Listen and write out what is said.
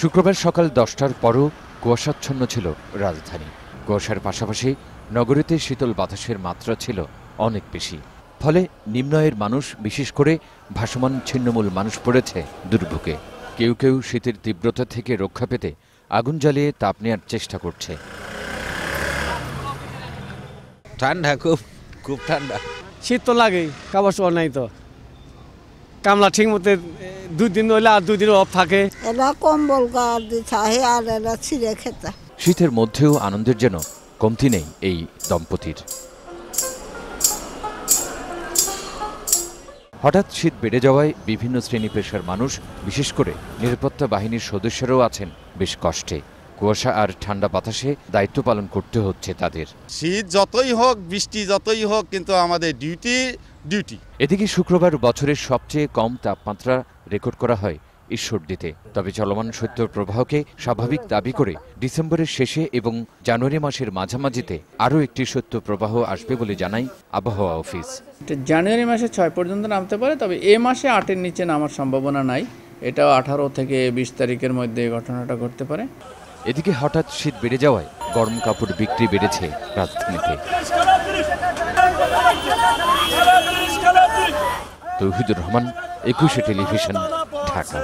শুক্রবার সকাল 10টার পরও কুয়াশাচ্ছন্ন ছিল রাজধানী। কুয়াশার পাশাপাশি নগরীতে শীতল বাতাসের মাত্রা ছিল অনেক বেশি। ফলে নিম্ন আয়ের মানুষ, বিশেষ করে ভাসমান ছিন্নমূল মানুষ পড়েছে দুর্ভোগে। কেউ কেউ শীতের তীব্রতা থেকে রক্ষা পেতে আগুন জ্বালিয়ে তাপ নেওয়ার চেষ্টা করছে। ঠান্ডা, খুব ঠান্ডা। শীত তো লাগেই, কাপড় নাই তো। কামলা ঠিক মতো 2 দিন হইলে আর 2 দিন অফ থাকে। এরা কম্বল গাড় দিচ্ছে আর এরা ছিঁড়ে খেতে। শীতের মধ্যেও আনন্দের যেন কমতি নেই এই দম্পতির। হঠাৎ শীত বেড়ে যাওয়ায় বিভিন্ন শ্রেণী পেশার মানুষ, বিশেষ করে নিরাপত্তা বাহিনীর সদস্যরাও আছেন বেশ কষ্টে। কুয়াশা আর ঠান্ডা বাতাসে দায়িত্ব পালন করতে হচ্ছে তাদের। শীত যতই হোক, বৃষ্টি যতই হোক, কিন্তু আমাদের ডিউটি। এদিকে শুক্রবার বছরের সবচেয়ে কম তাপমাত্রা রেকর্ড করা হয় ঈশ্বরদীতে। তবে চলমান শৈত্যপ্রবাহকে স্বাভাবিক দাবি করে ডিসেম্বরের শেষে এবং জানুয়ারি মাসের মাঝামাঝিতে আরও একটি শৈত্যপ্রবাহ আসবে বলে জানায় আবহাওয়া অফিস। জানুয়ারি মাসে 6 পর্যন্ত নামতে পারে, তবে এ মাসে 8-এর নিচে নামার সম্ভাবনা নাই। এটাও 18 থেকে 20 তারিখের মধ্যে ঘটনাটা ঘটতে পারে। এদিকে হঠাৎ শীত বেড়ে যাওয়ায় গরম কাপড় বিক্রি বেড়েছে রাজধানীতে। তৌহিদুর রহমান, 21 টেলিভিশন, ঢাকা।